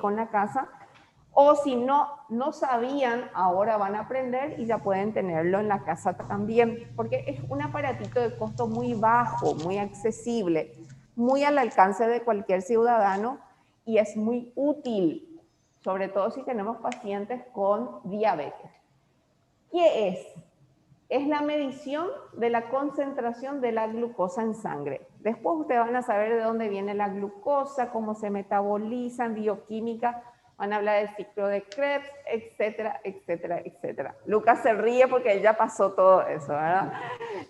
diabético en la casa, o si no sabían, ahora van a aprender y ya pueden tenerlo en la casa también, porque es un aparatito de costo muy bajo, muy accesible, muy al alcance de cualquier ciudadano y es muy útil, sobre todo si tenemos pacientes con diabetes. ¿Qué es? Es la medición de la concentración de la glucosa en sangre. Después ustedes van a saber de dónde viene la glucosa, cómo se metaboliza en bioquímica, van a hablar del ciclo de Krebs, etcétera, etcétera, etcétera. Lucas se ríe porque él ya pasó todo eso, ¿verdad?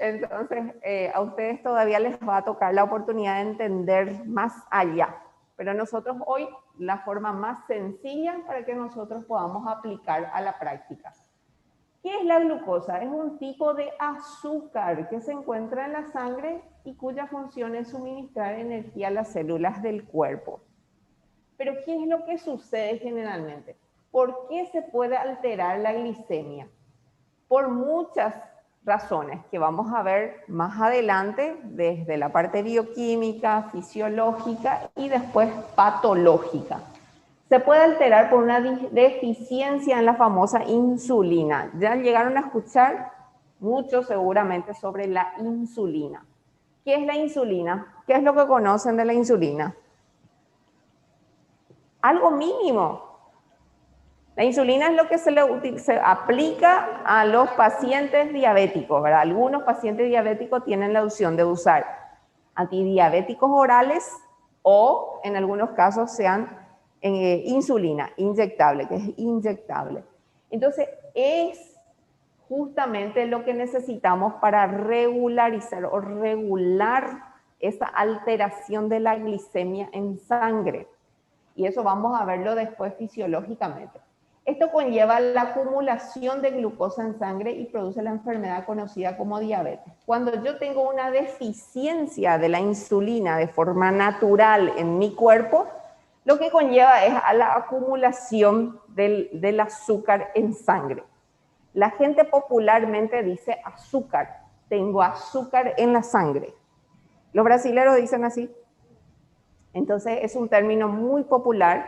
Entonces, a ustedes todavía les va a tocar la oportunidad de entender más allá. Pero nosotros hoy, la forma más sencilla para que nosotros podamos aplicar a la práctica. ¿Qué es la glucosa? Es un tipo de azúcar que se encuentra en la sangre y cuya función es suministrar energía a las células del cuerpo. Pero ¿qué es lo que sucede generalmente? ¿Por qué se puede alterar la glicemia? Por muchas razones que vamos a ver más adelante, desde la parte bioquímica, fisiológica y después patológica. Se puede alterar por una deficiencia en la famosa insulina. Ya llegaron a escuchar mucho seguramente sobre la insulina. ¿Qué es la insulina? ¿Qué es lo que conocen de la insulina? Algo mínimo. La insulina es lo que se aplica a los pacientes diabéticos, ¿verdad? Algunos pacientes diabéticos tienen la opción de usar antidiabéticos orales o en algunos casos sean insulina inyectable, que es inyectable. Entonces, es justamente lo que necesitamos para regularizar o regular esa alteración de la glicemia en sangre. Y eso vamos a verlo después fisiológicamente. Esto conlleva la acumulación de glucosa en sangre y produce la enfermedad conocida como diabetes. Cuando yo tengo una deficiencia de la insulina de forma natural en mi cuerpo, lo que conlleva es a la acumulación del azúcar en sangre. La gente popularmente dice azúcar, tengo azúcar en la sangre. Los brasileños dicen así. Entonces es un término muy popular.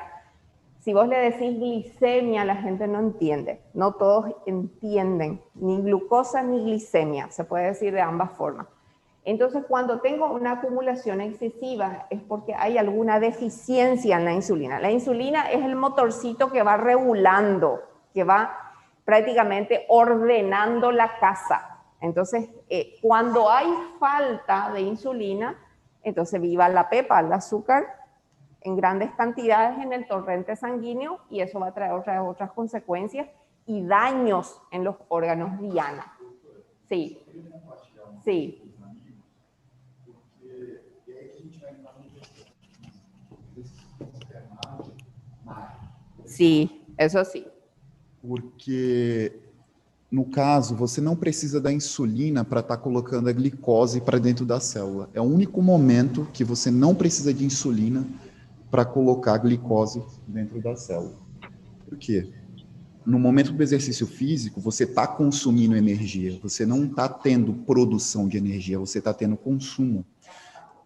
Si vos le decís glicemia, la gente no entiende. No todos entienden ni glucosa ni glicemia. Se puede decir de ambas formas. Entonces, cuando tengo una acumulación excesiva es porque hay alguna deficiencia en la insulina. La insulina es el motorcito que va regulando, que va prácticamente ordenando la casa. Entonces, cuando hay falta de insulina, entonces viva la pepa, el azúcar, en grandes cantidades en el torrente sanguíneo y eso va a traer otras consecuencias y daños en los órganos diana. Sí, sí. Sí, eso sí. Porque, no caso, você não precisa da insulina para estar colocando a glicose para dentro da célula. É o único momento que você não precisa de insulina para colocar a glicose dentro da célula. Por quê? No momento do exercício físico, você está consumindo energia, você não está tendo produção de energia, você está tendo consumo.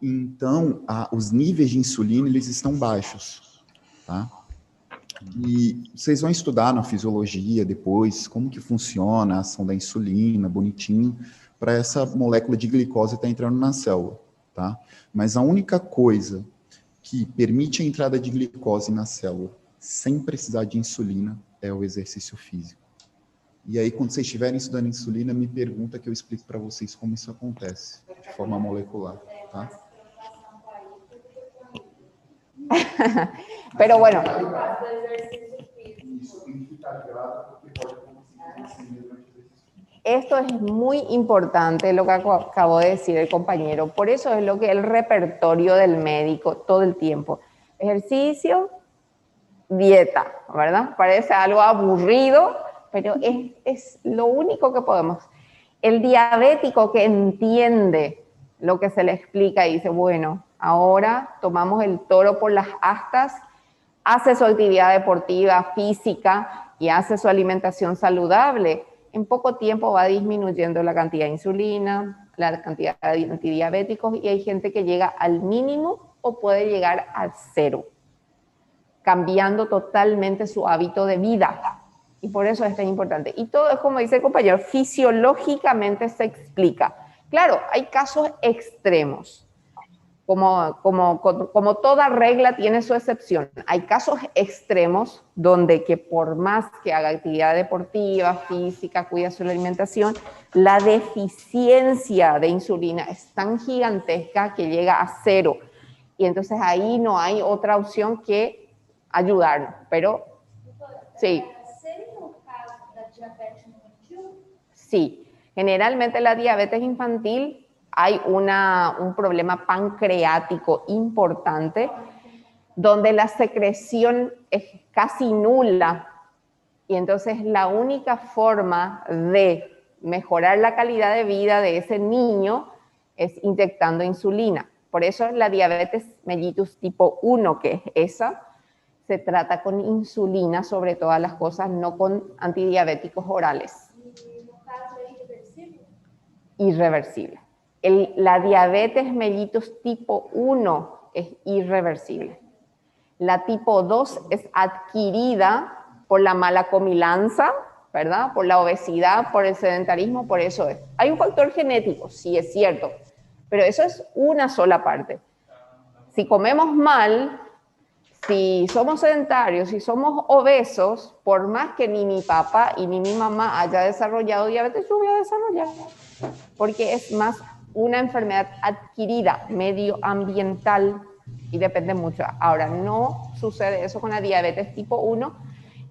Então, os níveis de insulina, eles estão baixos, tá? E vocês vão estudar na fisiologia depois como que funciona a ação da insulina, bonitinho, para essa molécula de glicose estar entrando na célula, tá? Mas a única coisa que permite a entrada de glicose na célula sem precisar de insulina é o exercício físico. E aí, quando vocês estiverem estudando insulina, me pergunta que eu explico para vocês como isso acontece, de forma molecular, tá? Pero bueno. Esto es muy importante lo que acabó de decir el compañero. Por eso es lo que el repertorio del médico todo el tiempo. Ejercicio, dieta, ¿verdad? Parece algo aburrido, pero es lo único que podemos. El diabético que entiende lo que se le explica y dice, bueno, ahora tomamos el toro por las astas, hace su actividad deportiva, física y hace su alimentación saludable. En poco tiempo va disminuyendo la cantidad de insulina, la cantidad de antidiabéticos y hay gente que llega al mínimo o puede llegar al cero. cambiando totalmente su hábito de vida. Y por eso es tan importante. Y todo es, como dice el compañero, fisiológicamente se explica. Claro, hay casos extremos. Como toda regla tiene su excepción. Hay casos extremos donde que por más que haga actividad deportiva, física, cuida su alimentación, la deficiencia de insulina es tan gigantesca que llega a cero. Y entonces ahí no hay otra opción que ayudarnos. Pero sí. Sí, generalmente la diabetes infantil hay un problema pancreático importante donde la secreción es casi nula y entonces la única forma de mejorar la calidad de vida de ese niño es inyectando insulina. Por eso la diabetes mellitus tipo 1, que es esa, se trata con insulina sobre todas las cosas, no con antidiabéticos orales. Irreversible. La diabetes mellitus tipo 1 es irreversible. La tipo 2 es adquirida por la mala comilanza, ¿verdad? Por la obesidad, por el sedentarismo, por eso es. Hay un factor genético, sí es cierto, pero eso es una sola parte. Si comemos mal, si somos sedentarios, si somos obesos, por más que ni mi papá y ni mi mamá haya desarrollado diabetes, yo voy a desarrollar. Porque es más una enfermedad adquirida, medioambiental, y depende mucho. Ahora, no sucede eso con la diabetes tipo 1,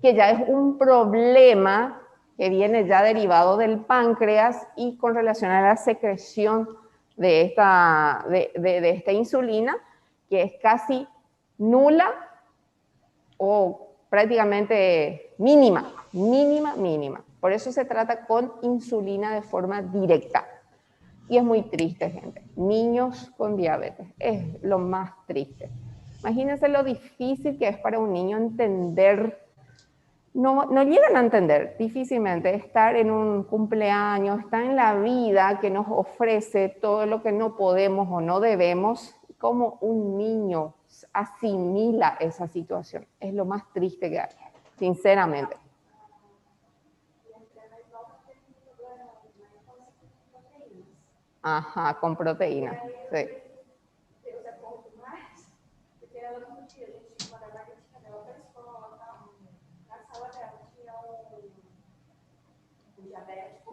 que ya es un problema que viene ya derivado del páncreas y con relación a la secreción de esta insulina, que es casi nula o prácticamente mínima. Por eso se trata con insulina de forma directa. Y es muy triste, gente. Niños con diabetes es lo más triste. Imagínense lo difícil que es para un niño entender. No llegan a entender difícilmente estar en un cumpleaños, estar en la vida que nos ofrece todo lo que no podemos o no debemos, como un niño asimila esa situación. Es lo más triste que hay, sinceramente. Ajá, con proteínas, sí.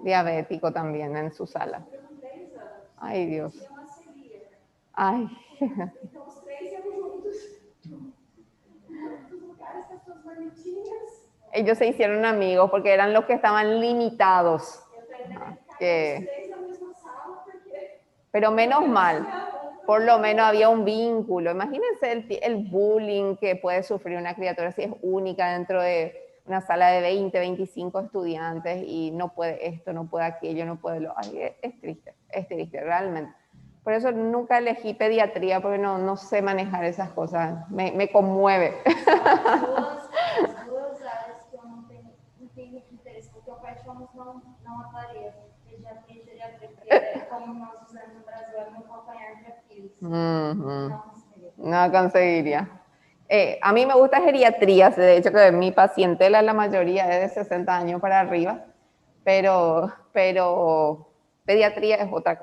Diabético también en su sala. Ay, Dios. Ay. Ellos se hicieron amigos porque eran los que estaban limitados. Pero menos mal, por lo menos había un vínculo. Imagínense el bullying que puede sufrir una criatura si es única dentro de una sala de 20, 25 estudiantes y no puede esto, no puede aquello, no puede lo... Ay, es triste, realmente. Por eso nunca elegí pediatría porque no sé manejar esas cosas, me conmueve. No conseguiría. A mí me gusta geriatría, de hecho que mi pacientela la mayoría es de 60 años para arriba, pero pediatría es otra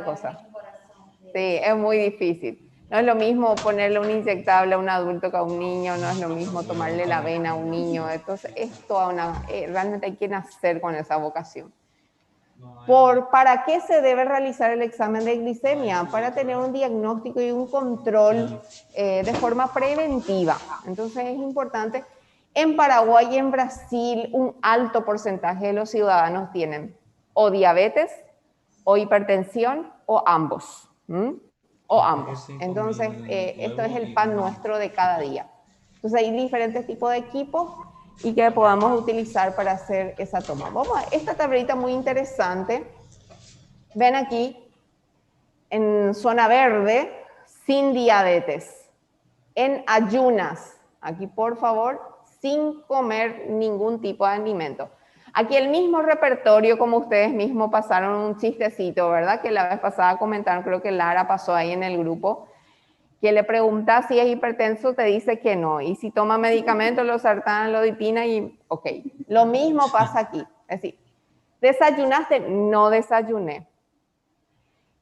cosa. Sí, es muy difícil. No es lo mismo ponerle un inyectable a un adulto que a un niño, no es lo mismo tomarle la vena a un niño. Entonces, es toda realmente hay que nacer con esa vocación. ¿Para qué se debe realizar el examen de glicemia? Para tener un diagnóstico y un control de forma preventiva. Entonces, es importante. En Paraguay y en Brasil, un alto porcentaje de los ciudadanos tienen o diabetes, o hipertensión, o ambos. O ambos. Entonces, esto es el pan nuestro de cada día. Entonces, hay diferentes tipos de equipos y que podamos utilizar para hacer esa toma. Vamos a esta tablita muy interesante. Ven aquí, en zona verde, sin diabetes, en ayunas. Aquí, por favor, sin comer ningún tipo de alimento. Aquí el mismo repertorio, como ustedes mismos pasaron un chistecito, ¿verdad? Que la vez pasada comentaron, creo que Lara pasó ahí en el grupo. que le preguntas si es hipertenso, te dice que no. Y si toma medicamentos, losartán, lodipina y ok. Lo mismo pasa aquí. Es decir, ¿desayunaste? No desayuné.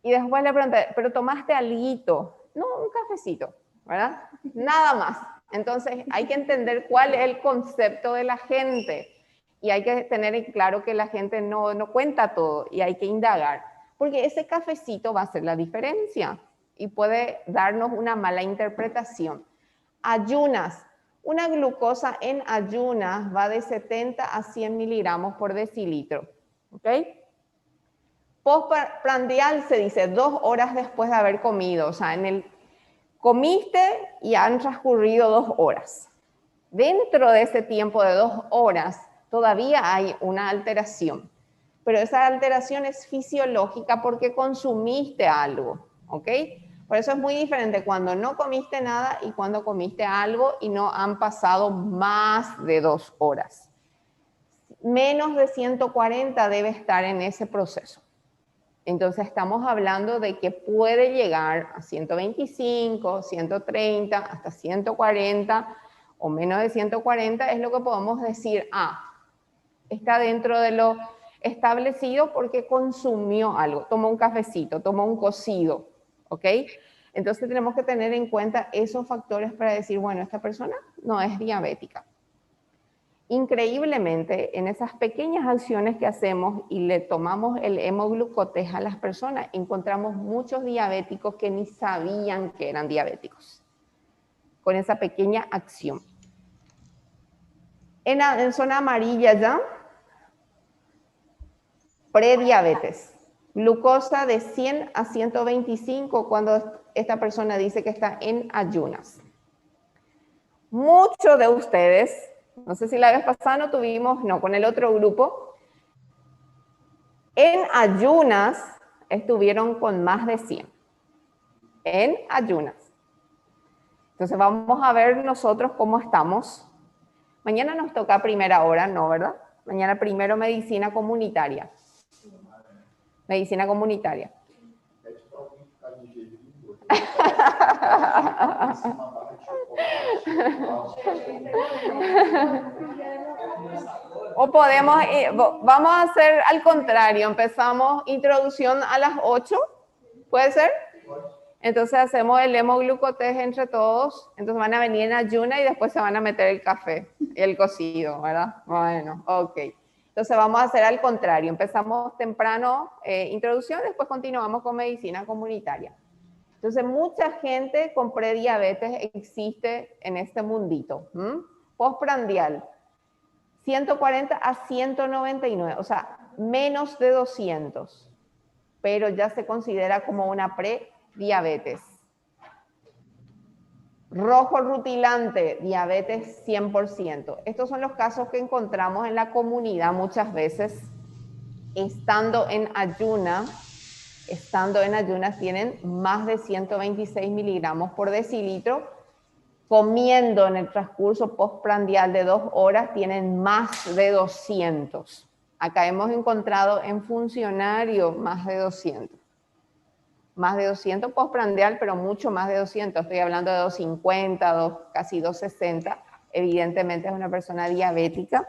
Y después le pregunté, ¿pero tomaste alguito? No, un cafecito, ¿verdad? Nada más. Entonces hay que entender cuál es el concepto de la gente. Y hay que tener en claro que la gente no cuenta todo y hay que indagar. Porque ese cafecito va a hacer la diferencia y puede darnos una mala interpretación. Ayunas. Una glucosa en ayunas va de 70 a 100 miligramos por decilitro. ¿Ok? Postprandial se dice 2 horas después de haber comido. O sea, comiste y han transcurrido 2 horas. Dentro de ese tiempo de 2 horas todavía hay una alteración. Pero esa alteración es fisiológica porque consumiste algo. ¿Ok? Por eso es muy diferente cuando no comiste nada y cuando comiste algo y no han pasado más de 2 horas. Menos de 140 debe estar en ese proceso. Entonces estamos hablando de que puede llegar a 125, 130, hasta 140 o menos de 140 es lo que podemos decir, está dentro de lo establecido porque consumió algo, tomó un cafecito, tomó un cocido, ¿ok? Entonces tenemos que tener en cuenta esos factores para decir, bueno, esta persona no es diabética. Increíblemente, en esas pequeñas acciones que hacemos y le tomamos el hemoglucotés a las personas, encontramos muchos diabéticos que ni sabían que eran diabéticos, con esa pequeña acción. En zona amarilla ya, prediabetes. Glucosa de 100 a 125 cuando esta persona dice que está en ayunas. Muchos de ustedes, no sé si la vez pasada no tuvimos, no, con el otro grupo, en ayunas estuvieron con más de 100. En ayunas. Entonces vamos a ver nosotros cómo estamos. Mañana nos toca a primera hora, ¿no, verdad? Mañana primero medicina comunitaria. Medicina comunitaria. O podemos, vamos a hacer al contrario, empezamos introducción a las 8, ¿puede ser? Entonces hacemos el hemoglucotés entre todos, entonces van a venir en ayuna y después se van a meter el café y el cocido, ¿verdad? Bueno, ok. Entonces vamos a hacer al contrario, empezamos temprano introducción, después continuamos con medicina comunitaria. Entonces mucha gente con prediabetes existe en este mundito. Postprandial, 140 a 199, o sea, menos de 200, pero ya se considera como una prediabetes. Rojo rutilante, diabetes 100%. Estos son los casos que encontramos en la comunidad muchas veces, estando en ayunas tienen más de 126 miligramos por decilitro, comiendo en el transcurso postprandial de 2 horas tienen más de 200. Acá hemos encontrado en funcionario más de 200. Más de 200 postprandial, pero mucho más de 200. Estoy hablando de 250, casi 260. Evidentemente es una persona diabética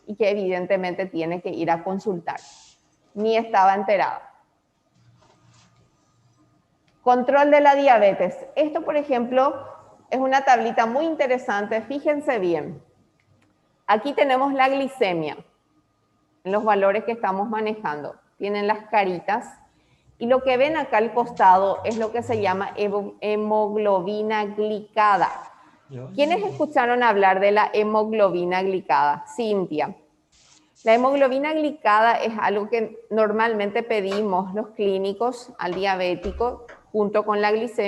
y que evidentemente tiene que ir a consultar. Ni estaba enterada. Control de la diabetes. Esto, por ejemplo, es una tablita muy interesante. Fíjense bien. Aquí tenemos la glicemia, los valores que estamos manejando. Tienen las caritas. Y lo que ven acá al costado es lo que se llama hemoglobina glicada. ¿Quiénes escucharon hablar de la hemoglobina glicada? Cintia. La hemoglobina glicada es algo que normalmente pedimos los clínicos al diabético junto con la glicemia.